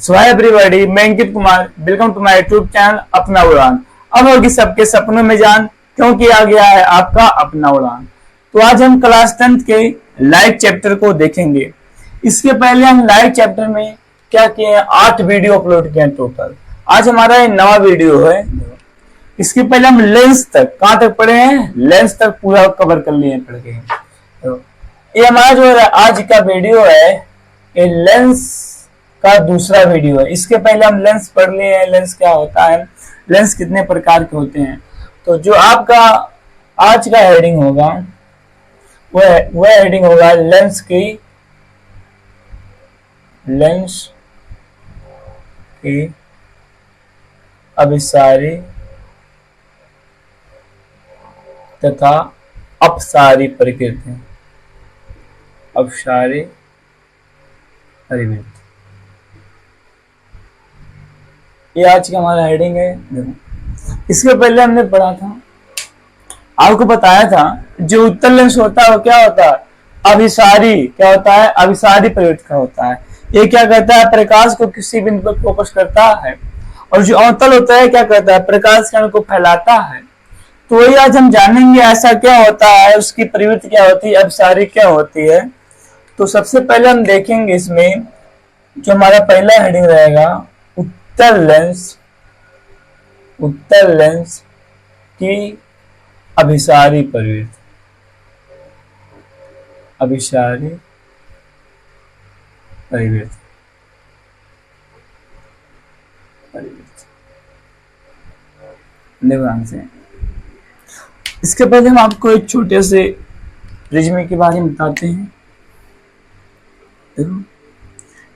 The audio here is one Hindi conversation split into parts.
सो हाय एवरीबॉडी, मैं Ankit Kumar. Welcome to my YouTube channel Apna Udaan. अब होगी सबके सपनों में जान, क्योंकि आ गया है आपका अपना उड़ान। तो आज हम क्लास 10th के लाइव चैप्टर को देखेंगे। इसके पहले हम लाइव चैप्टर में क्या किए हैं, 8 वीडियो अपलोड किए हैं टोटल। आज हमारा ये नवा वीडियो है। इसके पहले हम लेंस तक कहां तक पढ़े हैं, लेंस तक पूरा कवर कर लिए पढ़ के। तो ये हमारा जो आज का वीडियो है, ये लेंस का दूसरा वीडियो है। इसके पहले हम लेंस पढ़ लिए हैं, लेंस क्या होता है, लेंस कितने प्रकार के होते हैं। तो जो आपका आज का हेडिंग होगा वह हेडिंग होगा लेंस की अभिसारी तथा अपसारी प्रकृति। अपसारी परिवृत्ति, ये आज का हमारा हेडिंग है। देखो, इसके पहले हमने पढ़ा था, आपको बताया था जो उत्तल लेंस होता है वो क्या होता है, अभिसारी। क्या होता है, अभिसारी प्रवृत्ति का होता है। ये क्या करता है, प्रकाश को किसी बिंदु पर फोकस करता है। और जो अवतल होता है क्या करता है, प्रकाश किरण को फैलाता है। तो वही आज हम जानेंगे ऐसा क्या होता है, उसकी प्रवृत्ति क्या होती है, अभिसारी क्या होती है। तो सबसे पहले हम देखेंगे इसमें जो हमारा पहला हेडिंग रहेगा, उत्तल लेंस की अभिसारी प्रवृत्ति। अभिसारी परिवृत्ति। ध्यान से, इसके पहले हम आपको एक छोटे से प्रिज्म के बारे में बताते हैं।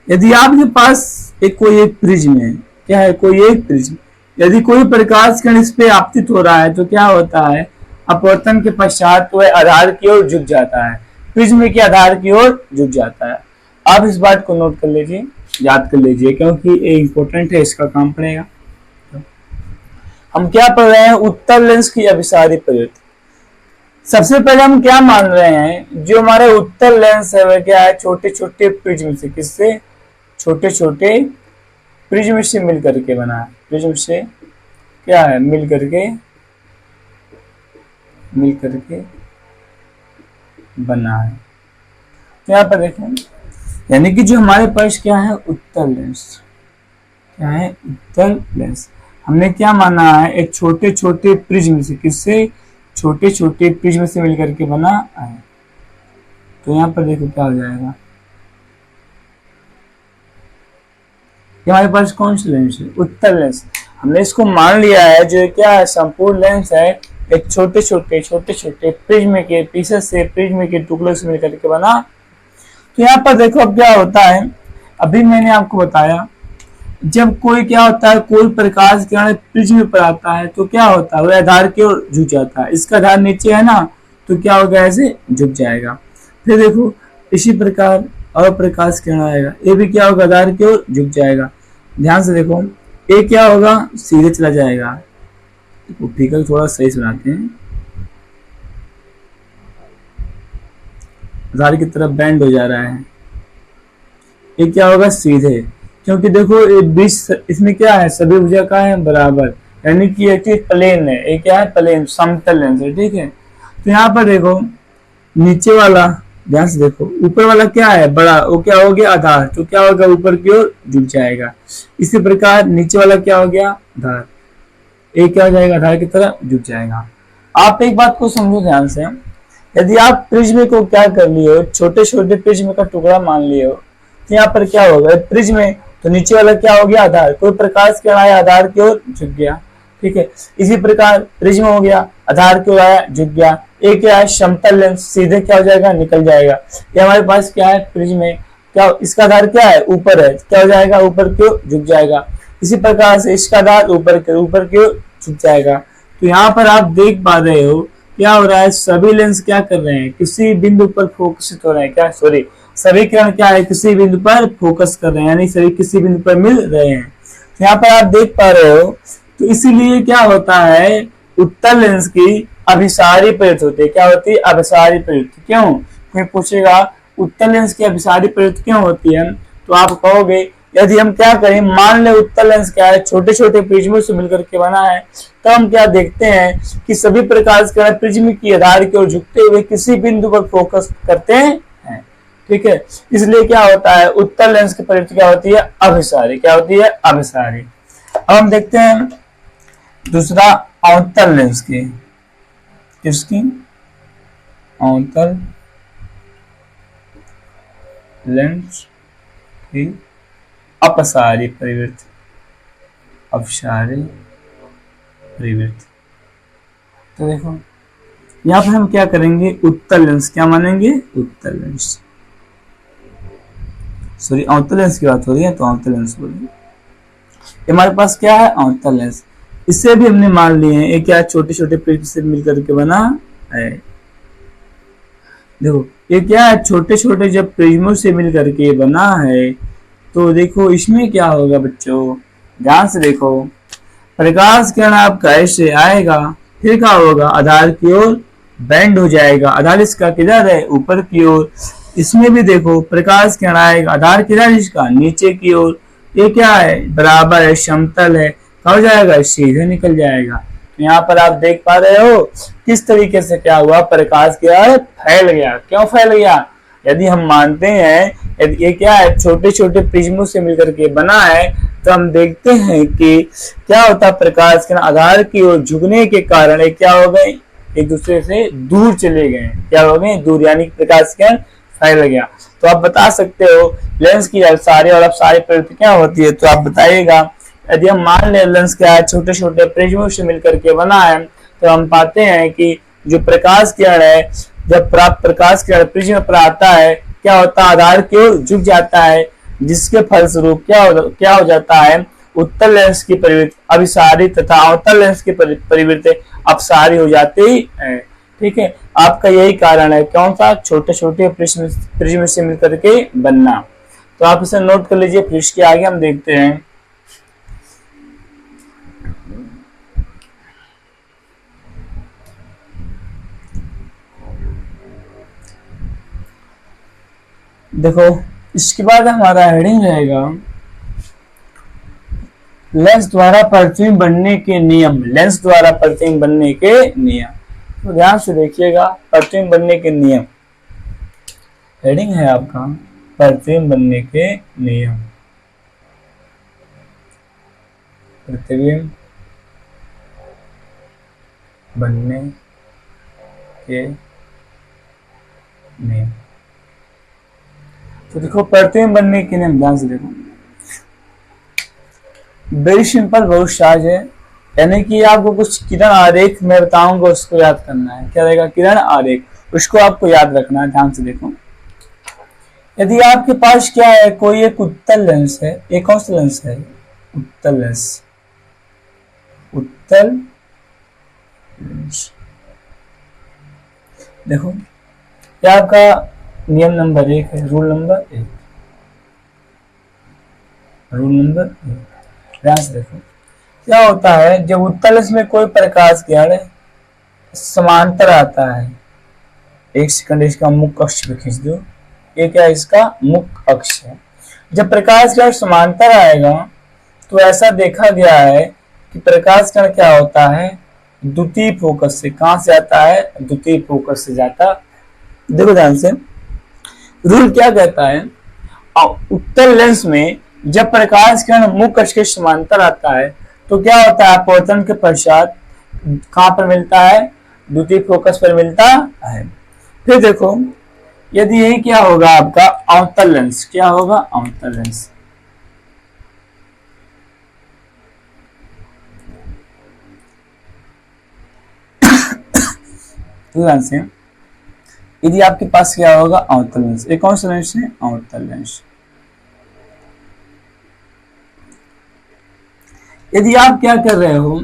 यदि आपके पास कोई एक प्रिज्म है, क्या है, कोई एक प्रिज्म, यदि कोई प्रकाश किरण इस पे आपतित हो रहा है तो क्या होता है, अपवर्तन के पश्चात वह आधार की ओर झुक जाता है, प्रिज्म के आधार की ओर झुक जाता है। आप इस बात को नोट कर लीजिए, याद कर लीजिए, क्योंकि ये इंपॉर्टेंट है, इसका काम पड़ेगा। हम क्या पढ़ रहे हैं, उत्तल लेंस की अभिसारी प्रवृत्ति। सबसे पहले हम क्या मान रहे हैं, जो हमारे उत्तल लेंस है वह क्या है, छोटे छोटे प्रिज्म से, किससे, छोटे छोटे प्रिज्म से मिल करके बना है। प्रिज्म से क्या है, मिल करके बना है। तो यहाँ पर देखें, यानी कि जो हमारे पास क्या है, उत्तल लेंस। क्या है, उत्तल लेंस। हमने क्या माना है, एक छोटे छोटे प्रिज्म से, किससे, छोटे छोटे प्रिज्म से मिलकर के बना है। तो यहाँ पर देखो क्या हो जाएगा, हमारे पास कौन सा लेंस है, उत्तल लेंस। हमने इसको मान लिया है जो क्या है, संपूर्ण लेंस है, एक छोटे छोटे प्रिज्म के पीसेस से, प्रिज्म के टुकड़ों से मिलकर के बना। तो यहाँ पर देखो अब क्या होता है, अभी मैंने आपको बताया, जब कोई क्या होता है, कोई प्रकाश किरण प्रिज्म पर आता है तो क्या होता है, वह आधार की ओर झुक जाता है। इसका आधार नीचे है ना, तो क्या होगा, ऐसे झुक जाएगा। फिर देखो इसी प्रकार और प्रकाश किरण आएगा, ये भी क्या होगा, आधार की ओर झुक जाएगा। ध्यान से देखो, ये क्या होगा, सीधे चला जाएगा। ठीक है, थोड़ा सही सुनाते हैं, आधार की तरफ बैंड हो जा रहा है। ये क्या होगा, सीधे, क्योंकि देखो ये बीच इसमें क्या है, सभी भुजा का है बराबर, यानी कि एक प्लेन है, एक क्या है, प्लेन समतल लेंस है। ठीक है, तो यहाँ पर देखो नीचे वाला, ध्यान से देखो, ऊपर वाला क्या है, बड़ा, वो क्या हो गया, आधार, तो क्या होगा, ऊपर की ओर झुक जाएगा। इसी प्रकार नीचे वाला क्या हो गया, आधार, एक क्या हो जाएगा, आधार की तरफ झुक जाएगा। आप एक बात को समझो ध्यान से, यदि आप प्रिज्म को क्या कर लिए हो, छोटे छोटे प्रिज्म का टुकड़ा मान लिए हो, तो यहाँ पर क्या होगा, प्रिज्म में तो नीचे वाला क्या हो गया, आधार, कोई प्रकाश किरण आया, आधार की ओर झुक गया। ठीक है, इसी प्रकार प्रिज्म हो गया, आधार की ओर आया, झुक गया। एक क्या है, समतल लेंस, सीधे क्या हो जाएगा, निकल जाएगा। ये हमारे पास क्या है, प्रिज्म है, क्या इसका आधार क्या है, ऊपर है, क्या हो जाएगा, ऊपर की ओर झुक जाएगा। इसी प्रकार से इसका आधार ऊपर की ओर झुक जाएगा। तो यहाँ पर आप देख पा रहे हो क्या हो रहा है, सभी लेंस क्या कर रहे हैं, किसी बिंदु पर फोकसित हो रहे हैं, क्या, सॉरी, सभी किरण क्या है, किसी बिंदु पर फोकस कर रहे हैं, यानी सभी किसी बिंदु पर मिल रहे हैं। तो यहाँ पर आप देख पा रहे हो, तो इसीलिए क्या होता है, उत्तल लेंस की अभिसारी प्रवृत्ति होती है। क्या होती है, अभिसारी प्रवृत्ति। क्यों, कोई पूछेगा उत्तल लेंस की अभिसारी प्रवृत्ति क्यों होती है, तो आप कहोगे यदि हम क्या करें, मान ले उत्तल लेंस क्या है, छोटे छोटे प्रिज्मों से मिलकर के बना है, तो हम क्या देखते हैं कि सभी प्रकाश किरण प्रिज्म की आधार की ओर झुकते हुए किसी बिंदु पर फोकस करते हैं। ठीक है, इसलिए क्या होता है, उत्तल लेंस की प्रवृत्ति क्या होती है, अभिसारी। क्या होती है, अभिसारी। अब हम देखते हैं दूसरा अवतल लेंस की, किसकी, अवतल लेंस की अपसारी प्रवृत्ति, अपसारी प्रवृत्ति। तो देखो यहाँ पर हम क्या करेंगे, उत्तल लेंस क्या मानेंगे, उत्तल लेंस, सॉरी अवतल लेंस की बात हो रही है तो अवतल लेंस बोलिए। हमारे पास क्या है, अवतल लेंस। इसे भी हमने मान लिए हैं, ये क्या छोटे छोटे प्रिज्म से मिलकर के बना है। देखो ये क्या है, छोटे छोटे जब प्रिज्मों से मिलकर के बना है, तो देखो इसमें क्या होगा बच्चों, ध्यान से देखो, प्रकाश किरण आपका ऐसे आएगा, फिर क्या होगा, आधार की ओर बेंड हो जाएगा। आधार इसका किधर है, ऊपर की ओर। इसमें भी देखो प्रकाश किरण आएगा, आधार किधर इसका, नीचे की ओर। ये क्या है, बराबर है, समतल है, हो जाएगा, सीधे निकल जाएगा। यहाँ पर आप देख पा रहे हो किस तरीके से क्या हुआ, प्रकाश किरण फैल गया। क्यों फैल गया, यदि हम मानते हैं यदि ये क्या है, छोटे छोटे प्रिज्मों से मिलकर के बना है, तो हम देखते हैं कि क्या होता, प्रकाश किरण आधार की ओर झुकने के कारण ये क्या हो गए, एक दूसरे से दूर चले गए। क्या हो गए, दूर, यानी प्रकाश किरण फैल गया। तो आप बता सकते हो लेंस की अपसारी और अपसारी प्रवृत्ति क्या होती है, तो आप बताइएगा। यदि हम मान ले लेंस क्या है, छोटे छोटे प्रिज्मों से मिलकर के बना है, तो हम पाते हैं कि जो प्रकाश किरण है, जब प्राप्त प्रकाश किरण प्रिज्म पर आता है, क्या होता है, आधार की ओर झुक जाता है, जिसके फलस्वरूप क्या हो जाता है, उत्तल लेंस की प्रवृत्ति अभिसारी तथा अवतल लेंस की प्रवृत्ति अपसारी हो जाती है। ठीक है, आपका यही कारण है, कौन सा, छोटे छोटे प्रिज्म से मिलकर के बनना। तो आप इसे नोट कर लीजिए, फिर इसके आगे हम देखते हैं। देखो इसके बाद हमारा हेडिंग रहेगा लेंस द्वारा प्रतिबिंब बनने के नियम। लेंस द्वारा प्रतिबिंब बनने के नियम, तो ध्यान से देखिएगा, प्रतिबिंब बनने के नियम हेडिंग है आपका, प्रतिबिंब बनने के नियम, प्रतिबिंब बनने के नियम। तो देखो प्रतिबिंब बनने के नियम, ध्यान से देखो, वेरी सिंपल, बहुत सहज है। यानी कि आपको कुछ किरण आरेख मैं बताऊंगा, उसको याद करना है। क्या रहेगा, किरण आरेख, उसको आपको याद रखना है। ध्यान से देखो, यदि आपके पास क्या है, कोई एक उत्तल लेंस है, एक कौन सा लेंस है, उत्तल लेंस, उत्तल लेंस। देखो क्या आपका नियम नंबर 1 है, रूल नंबर 1, रूल नंबर 1। ध्यान से देखो क्या होता है, जब उत्तल लेंस में कोई प्रकाश किरण समांतर आता है, एक सेकंड इसका मुख्य अक्ष पे खींच दो, ये क्या है, इसका मुख्य अक्ष है। जब प्रकाश किरण समांतर आएगा, तो ऐसा देखा गया है कि प्रकाश किरण क्या होता है, द्वितीय फोकस से, कहां से आता है, द्वितीय फोकस से जाता। देखो ध्यान से, रूल क्या कहता है, उत्तल लेंस में जब प्रकाश किरण मुख्य अक्ष के समांतर आता है, तो क्या होता है, अपवर्तन के पश्चात कहां पर मिलता है, द्वितीय फोकस पर मिलता है। फिर देखो यदि यही क्या होगा आपका अवतल लेंस, क्या होगा, अवतल लेंस। ध्यान से, यदि आपके पास क्या होगा, अवतल लेंस, एक कौन सा लेंस है, अवतल लेंस। यदि आप क्या कर रहे हो,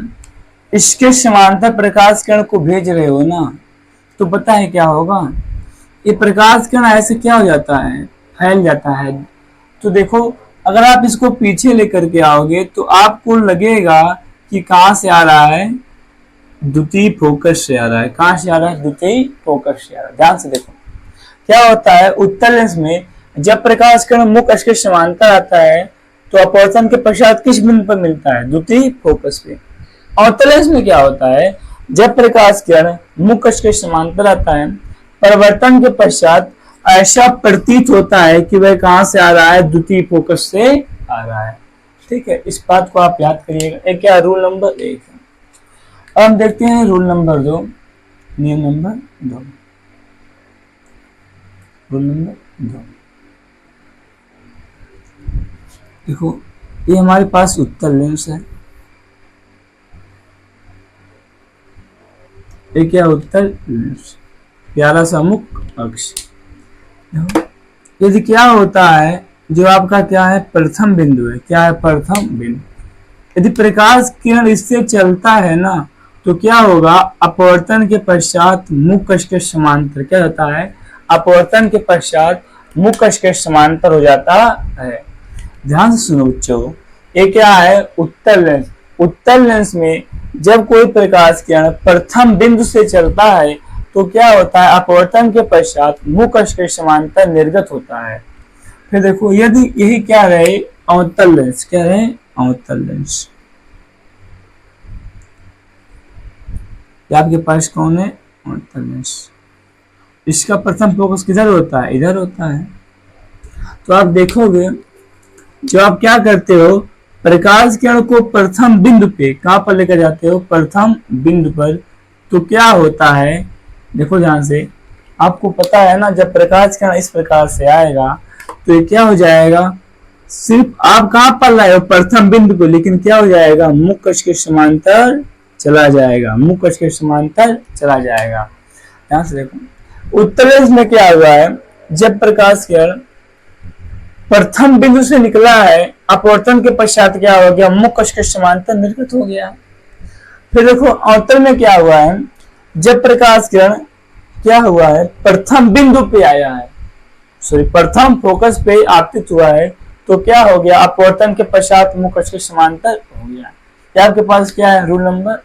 इसके समांतर प्रकाश किरण को भेज रहे हो ना, तो पता है क्या होगा, ये प्रकाश किरण ऐसे क्या हो जाता है, फैल जाता है। तो देखो अगर आप इसको पीछे लेकर के आओगे, तो आपको लगेगा कि कहां से आ रहा है, द्वितीय फोकस से आ रहा है। कहां से आ रहा है, द्वितीय फोकस से आ रहा है। ध्यान से देखो क्या होता है, उत्तल लेंस में जब प्रकाश किरण मुख्य अक्ष के समांतर आता है, तो अपवर्तन के पश्चात किस बिंदु पर मिलता है? द्वितीय फोकस पे। अवतल लेंस में क्या होता है, जब प्रकाश किरण मुख्य अक्ष के समांतर आता है, परिवर्तन के पश्चात ऐसा प्रतीत होता है कि वह कहां से आ रहा है? द्वितीय फोकस से आ रहा है। ठीक है, इस बात को आप याद करिएगा। एक क्या रूल नंबर 1 है। अब हम देखते हैं रूल नंबर 2, नियम नंबर 2। रूल नंबर 2 देखो, ये हमारे पास उत्तल लेंस है। ये क्या उत्तल लेंस, प्यारा सा मुख्य अक्ष। यदि क्या होता है, जो आपका क्या है? प्रथम बिंदु है। क्या है? प्रथम बिंदु। यदि प्रकाश किरण इससे चलता है ना, तो क्या होगा? अपवर्तन के पश्चात मुख्य अक्ष के समांतर क्या होता है? अपवर्तन के पश्चात मुख्य अक्ष के समांतर हो जाता है। ध्यान से सुनो बच्चों, ये क्या है? उत्तल लेंस। उत्तल लेंस में जब कोई प्रकाश किरण प्रथम बिंदु से चलता है, तो क्या होता है? अपवर्तन के पश्चात मुख्य अक्ष के समांतर निर्गत होता है। फिर देखो, यदि यही क्या रहे? अवतल लेंस। क्या रहे? अवतल लेंस। आपके पास कौन है? अवतल लेंस। इसका प्रथम फोकस किधर होता है? इधर होता है। तो आप देखोगे, जो आप क्या करते हो, प्रकाश किरण को प्रथम बिंदु पे कहां पर लेकर जाते हो? प्रथम बिंदु पर। तो क्या होता है? देखो ध्यान से, आपको पता है ना, जब प्रकाश किरण इस प्रकार से आएगा, तो ये क्या हो जाएगा? सिर्फ आप कहां पर लाए हो? प्रथम बिंदु को, लेकिन क्या हो जाएगा? मुख्य अक्ष के समांतर चला जाएगा। मुख्य अक्ष के समांतर चला जाएगा। ध्यान से देखो, उत्तल लेंस में क्या हुआ है? जब प्रकाश किरण प्रथम बिंदु से निकला है, अपवर्तन के पश्चात क्या हो गया? मुख्य अक्ष के समांतर निर्गत हो गया। फिर देखो, अवतल में क्या हुआ है? जब प्रकाश किरण क्या हुआ है? प्रथम बिंदु पे आया है, सॉरी प्रथम फोकस पे आपतित हुआ है, तो क्या हो गया? अपवर्तन के पश्चात मुख्य अक्ष के समांतर हो गया। क्या आपके पास क्या है? Rule number.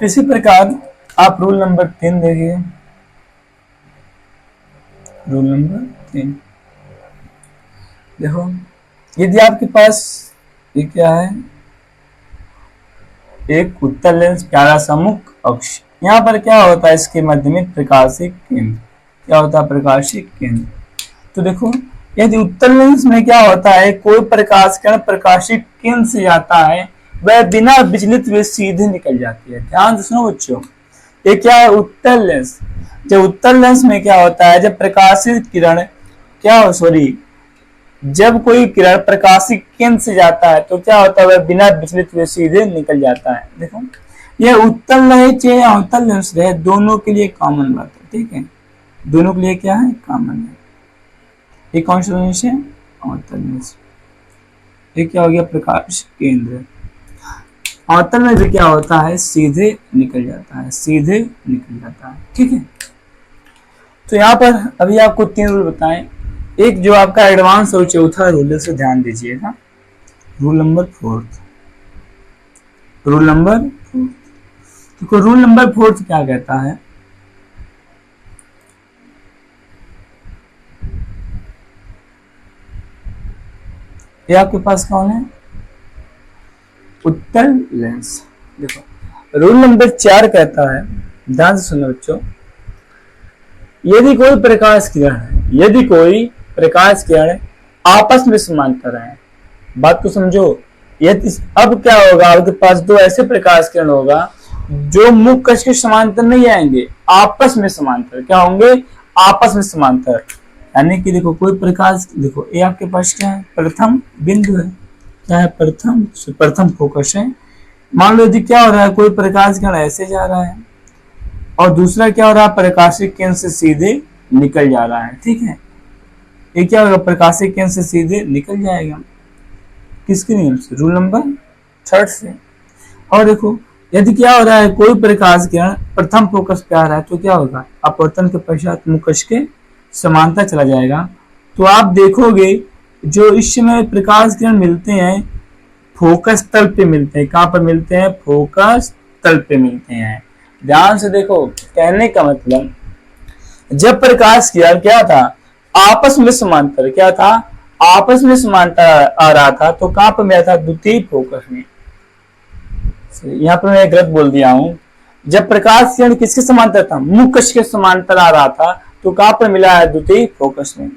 इसी प्रकार आप रूल नंबर 3 देखिए। रूल नंबर 3 देखो, यदि आपके पास ये क्या है? एक उत्तल लेंस, प्यारा सा मुख्य अक्ष। यहाँ पर क्या होता है? इसके मध्य में प्रकाशिक केंद्र। क्या होता है? प्रकाशिक केंद्र। तो देखो, यदि उत्तल लेंस में क्या होता है? कोई प्रकाश किरण प्रकाशिक केंद्र से जाता है, वह बिना विचलित हुए सीधे निकल जाती है। ध्यान से सुनो बच्चों, ये क्या है? उत्तल लेंस। जब उत्तल लेंस में क्या होता है? जब प्रकाशित किरण क्या हो, सॉरी, जब कोई किरण प्रकाशिक केंद्र से जाता है, तो क्या होता है? वह बिना विचलित हुए सीधे निकल जाता है। देखो, यह उत्तल रहे चाहे अवतल लेंस रहे, दोनों के लिए कॉमन बात है। ठीक है, दोनों के लिए क्या है? कॉमन है। ये कौन सा लेंस है? अवतल लेंस। ये क्या हो गया? प्रकाश केंद्र। अवतल में भी क्या होता है? सीधे निकल जाता है। सीधे निकल जाता है। ठीक है, तो यहाँ पर अभी आपको 3 रूल बताएं। एक जो आपका एडवांस और चौथा रूल से ध्यान दीजिएगा। Rule number 4। रूल नंबर 4 देखो, रूल नंबर 4 क्या कहता है? ये आपके पास कौन है? उत्तल लेंस। देखो, रूल नंबर 4 कहता है, ध्यान से सुनो बच्चों, यदि कोई प्रकाश किरण आपस में समांतर है, बात को समझो। यदि अब क्या होगा? आपके पास 2 ऐसे प्रकाश किरण होगा जो मुख्य अक्ष के समांतर नहीं आएंगे, आपस में समांतर। क्या होंगे? आपस में समांतर। यानी कि देखो, कोई प्रकाश, देखो ये आपके पास क्या है? प्रथम बिंदु है। क्या है? प्रथम फोकस है। मान लो यदि क्या हो रहा है? कोई प्रकाश किरण ऐसे जा रहा है, और दूसरा क्या हो रहा है? प्रकाशिक केंद्र से सीधे निकल जा रहा है। ठीक है, ये क्या होगा? प्रकाशिक केंद्र से सीधे निकल जाएगा। किसके नियम से? रूल नंबर 3 से। और देखो, यदि क्या हो रहा है? कोई प्रकाश किरण प्रथम फोकस पे आ रहा है, तो क्या होगा? अपवर्तन के पश्चात मुख्य अक्ष के समांतर चला जाएगा। तो आप देखोगे, जो इस समय प्रकाश किरण मिलते हैं, फोकस तल पे मिलते हैं। कहां पर मिलते हैं? फोकस तल पे मिलते हैं। ध्यान से देखो, कहने का मतलब, जब प्रकाश किरण क्या था? आपस में समांतर। क्या था? आपस में समांतर आ रहा था तो कहां पर मिला था? द्वितीय फोकस में। यहाँ पर मैं गलत बोल दिया हूं। जब प्रकाश किरण किसके समांतर था? मुख्य अक्ष के समांतर आ रहा था तो कहां पर मिला है? द्वितीय फोकस में।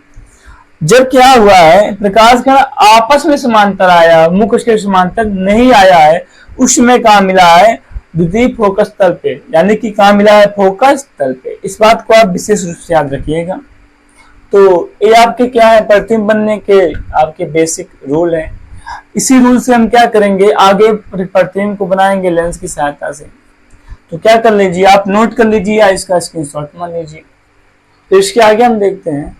जब क्या हुआ है, प्रकाश किरण आपस में समांतर आया, मुख्य अक्ष के समांतर नहीं आया है, उस समय कहां मिला है? द्वितीय फोकस तल पे। यानी कि कहां मिला है? फोकस तल पे। इस बात को आप विशेष रूप से याद रखिएगा। तो ये आपके क्या है? प्रतिबिंब बनने के आपके बेसिक रूल है। इसी रूल से हम क्या करेंगे, आगे प्रतिबिंब को बनाएंगे लेंस की सहायता से। तो क्या कर लीजिए, आप नोट कर लीजिए या इसका स्क्रीनशॉट मान लीजिए। तो इसके आगे हम देखते हैं।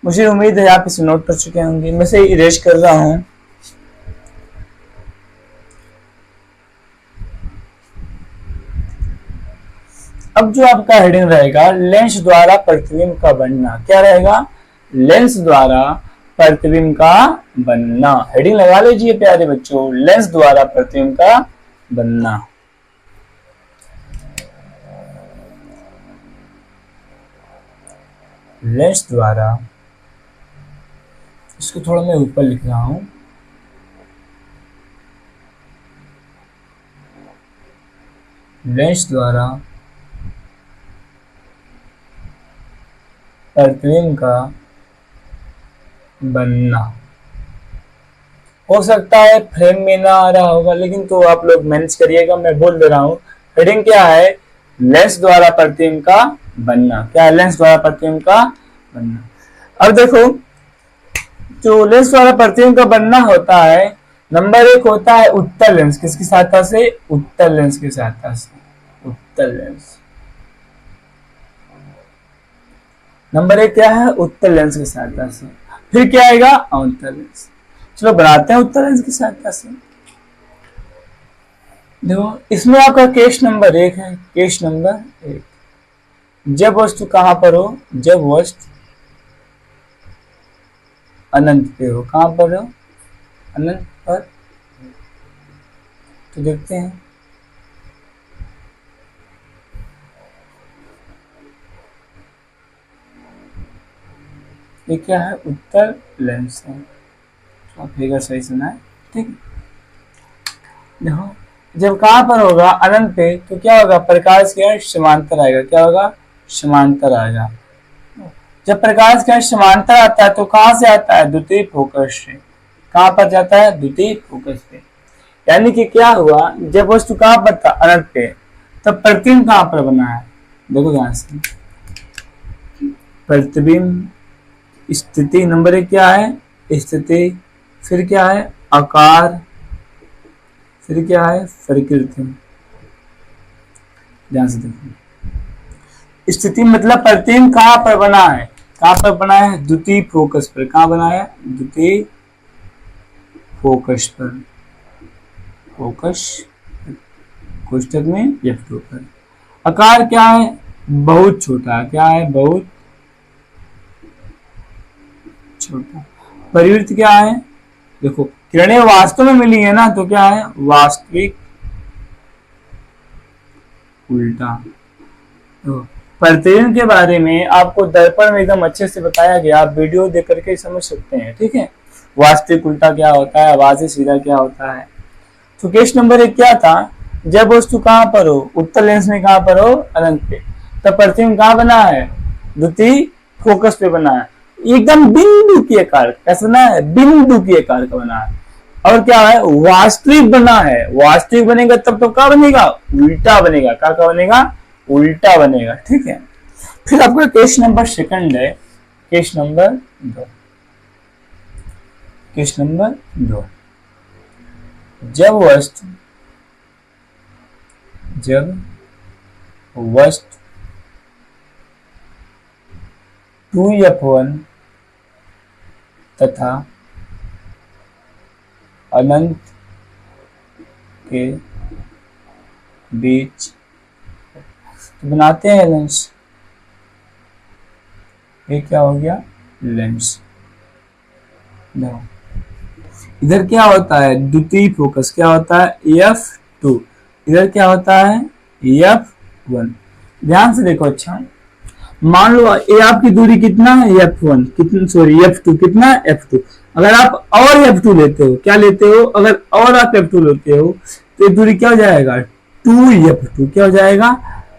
मुझे उम्मीद है आप इसे नोट कर चुके होंगे। मैं इसे इरेज कर रहा हूं। अब जो आपका हेडिंग रहेगा, लेंस द्वारा प्रतिबिंब का बनना। क्या रहेगा? लेंस द्वारा प्रतिबिंब का बनना। हेडिंग लगा लीजिए प्यारे बच्चों, लेंस द्वारा प्रतिबिंब का बनना। लेंस द्वारा, इसको थोड़ा मैं ऊपर लिख रहा हूं। लेंस द्वारा प्रतिबिंब का बनना। हो सकता है फ्रेम में ना आ रहा होगा, लेकिन तो आप लोग मैनेज करिएगा, मैं बोल दे रहा हूं। हेडिंग क्या है? लेंस द्वारा प्रतिबिंब का बनना। क्या है? लेंस द्वारा प्रतिबिंब का बनना। अब देखो, जो लेंस द्वारा प्रतिबिंब का बनना होता है, नंबर 1 होता है उत्तल लेंस। किसकी सहायता से? उत्तल लेंस की सहायता से। उत्तल लेंस। नंबर 1 क्या है? उत्तल लेंस की सहायता से। फिर क्या आएगा? अवतल लेंस। चलो बनाते हैं उत्तल लेंस की सहायता से। देखो, इसमें आपका केस नंबर 1 है। केस नंबर 1, जब वस्तु कहां पर हो? जब वस्तु अनंत पे हो। कहां पर हो? अनंत पर। तो देखते हैं, ये क्या है? उत्तल लेंस है। तो आप फिगर सही सुना है, ठीक। देखो, जब कहां पर होगा? अनंत पे, तो क्या होगा? प्रकाश किरण समांतर आएगा। क्या होगा? समांतर आएगा। जब प्रकाश किरण समांतर आता है तो कहां से आता है? द्वितीय फोकस से। कहां पर जाता है? द्वितीय फोकस पे। यानी कि क्या हुआ, जब वस्तु कहां पर था? अनंत पे, तब प्रतिबिंब कहां पर बना है? देखो ध्यान से, प्रतिबिंब स्थिति नंबर 1 क्या है? स्थिति। फिर क्या है? आकार। फिर क्या है? प्रकृति। ध्यान से देखो, स्थिति मतलब प्रतिबिंब कहां पर बना है? कहां पर बना है? द्वितीय फोकस पर। कहां बना है? द्वितीय फोकस पर। फोकस कोष्ठक में F2 पर। आकार क्या है? बहुत छोटा। क्या है? बहुत छोटा। प्रवृत्ति क्या है? देखो, किरणें वास्तव में मिली है ना, तो क्या है? वास्तविक उल्टा। तो प्रतिबिंब के बारे में आपको दर्पण में एकदम अच्छे से बताया गया, आप वीडियो देख करके समझ सकते हैं, ठीक है। वास्तविक उल्टा क्या होता है, आभासी सीधा क्या होता है। तो केस नंबर 1 क्या था? जब वस्तु कहां पर हो? उत्तल लेंस में। कहां पर हो? अनंत पे। तब प्रतिबिंब कहां बना है? द्वितीय फोकस पे बना है। एकदम बिंदु के आकार। कैसा बना है? बिंदु के आकार का बना है। और क्या है? वास्तविक बना है। वास्तविक बनेगा तब तो क्या बनेगा? उल्टा बनेगा। क्या बनेगा? उल्टा बनेगा, ठीक है। फिर आपका केस नंबर 2 है। Case number 2। केस नंबर 2, जब वस्तु 2F1 तथा अनंत के बीच तो बनाते हैं लेंस। ये क्या हो गया? लेंस। देखो, इधर क्या होता है? द्वितीय फोकस। क्या होता है? F2। इधर क्या होता है? F1। ध्यान से देखो। अच्छा, मान लो ये आपकी दूरी कितना है F1, कितना सॉरी F2, कितना है F2। अगर आप और F2 लेते हो, क्या लेते हो, अगर और आप F2 लेते हो तो ये दूरी क्या हो जाएगा 2F2, क्या हो जाएगा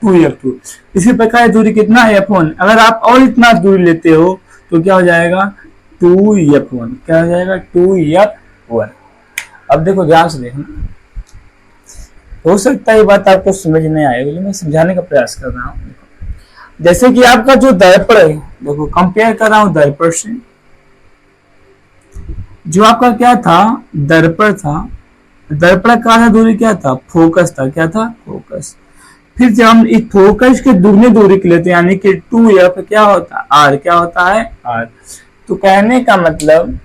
2F2। इसी प्रकार दूरी कितना है F1, अगर आप और इतना दूरी लेते हो तो क्या हो जाएगा 2F1, क्या हो जाएगा 2F1। अब देखो ध्यान से देखना, हो सकता है ये बात आपको समझ नहीं आएगी, मैं समझाने का प्रयास कर रहा हूँ। जैसे कि आपका जो दर्पण है, देखो कंपेयर कर रहा हूं दर्पण से, जो आपका क्या था दर्पण था, दर्पण का दूरी क्या था फोकस था, क्या था फोकस। फिर जब हम इस फोकस के दुगने दूरी के लेते हैं यानी कि 2F क्या होता है R, क्या होता है R। तो कहने का मतलब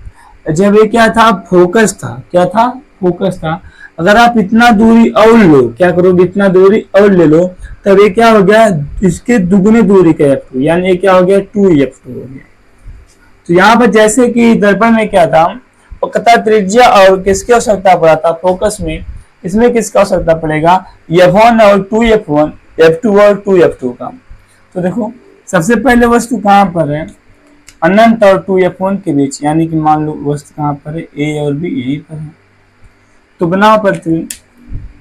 जब ये क्या था फोकस था, क्या था फोकस था, अगर आप इतना दूरी और लो, क्या करोगे इतना दूरी और ले लो, तब ये क्या हो गया इसके दुगने दूरी का F2, यानी ये क्या हो गया 2F2 हो गया। तो यहाँ पर जैसे कि दर्पण में क्या था पता त्रिज्या और किसकी आवश्यकता पड़ा था फोकस में, इसमें किसका आवश्यकता पड़ेगा F1 और 2F1, F2 और 2F2 का। तो देखो सबसे पहले वस्तु कहाँ पर है अनंत और 2F1 के बीच, यानी कि मान लो वस्तु कहाँ पर है A और B यहीं पर है। तो बनाओ पृथ्वी,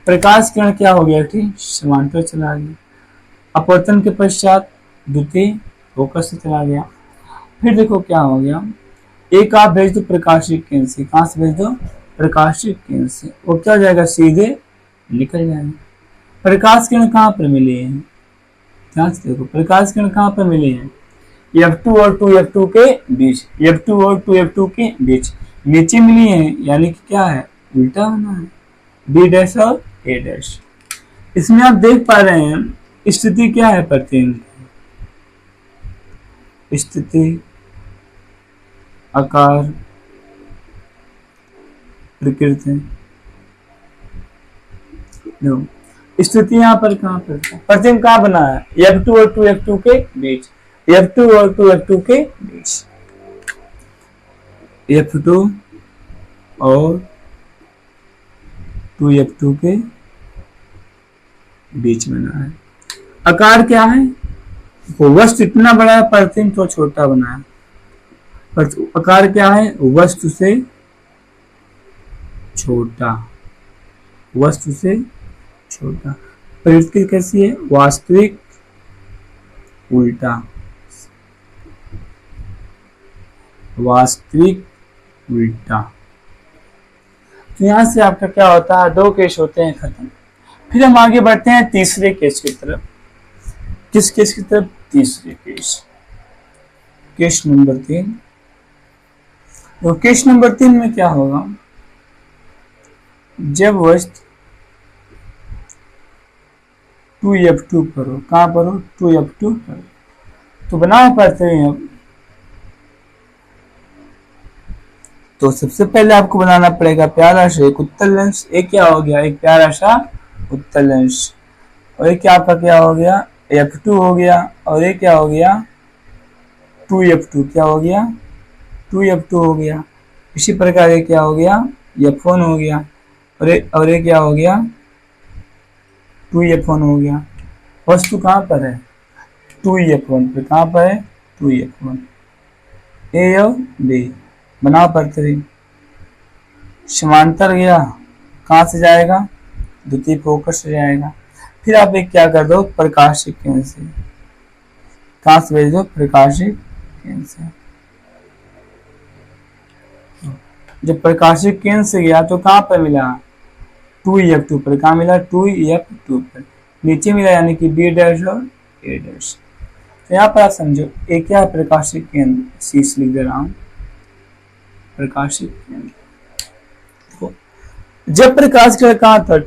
प्रकाश किरण क्या हो गया ठीक समांतर चला गया, अपवर्तन के पश्चात द्वितीय फोकस से चला गया। फिर देखो क्या हो गया, एक आप भेज दो प्रकाशीय केंद्र से, कहां से भेज दो प्रकाशीय केंद्र से, वो क्या हो जाएगा सीधे निकल जाएगा। प्रकाश किरण कहां पर मिली है ध्यान से देखो, प्रकाश किरण कहां पर मिली है F2 और 2F2 के बीच, F2 और 2F2 के बीच नीचे मिली है, यानी कि क्या है उल्टा होना है B डैश और A डैश। इसमें आप देख पा रहे हैं स्थिति क्या है प्रतिबिंब, स्थिति आकार प्रकृति, स्थिति यहाँ पर कहाँ पर प्रतिबिंब कहाँ बना है F2 और 2F2 के बीच, F2 और 2F2 के बीच, F2 और 2F2 के बीच बना है। आकार क्या है वस्तु इतना बड़ा है प्रतिबिंब तो छोटा बना है, आकार क्या है वस्तु से छोटा, वस्तु से छोटा। प्रवृत्ति कैसी है वास्तविक उल्टा, वास्तविक उल्टा। तो यहां से आपका क्या होता है दो केस होते हैं खत्म। फिर हम आगे बढ़ते हैं तीसरे केस की तरफ। किस केस की तरफ तीसरे केस, केस नंबर 3। तो केस नंबर 3 में क्या होगा जब वस्तु 2F2 पर हो, कहां पर हो 2F2 पर, तो बनाना पड़ते हैं अब। तो सबसे पहले आपको बनाना पड़ेगा प्यारा सा एक उत्तल लेंस, एक क्या हो गया एक प्यारा सा उत्तल लेंस, और एक आपका क्या हो गया F2 हो गया, और एक क्या हो गया 2F2, क्या हो गया 2F2 हो गया। इसी प्रकार ये क्या हो गया F1 हो गया, और ये क्या हो गया 2F1 हो गया। वस्तु कहाँ पर है 2F1 पे, कहाँ पर है 2F1, A और B बनाओ प्रतिबिंब, समांतर गया कहाँ से जाएगा द्वितीय फोकस से जाएगा। फिर आप एक क्या कर दो प्रकाशिक केंद्र से, कहाँ से भेज दो प्रकाशिक केंद्र से। जब प्रकाशिक केंद्र से गया तो कहाँ पर मिला 2F2 पर, कहाँ मिला 2F2 पर, नीचे मिला यानी कि B डैश और A डैश। तो यहाँ पर आप समझो एक क्या है प्रकाशिक केंद्र शीर्ष लिख दे रहा हूं प्रकाशिक केंद्र। जब प्रकाश का कहाँ था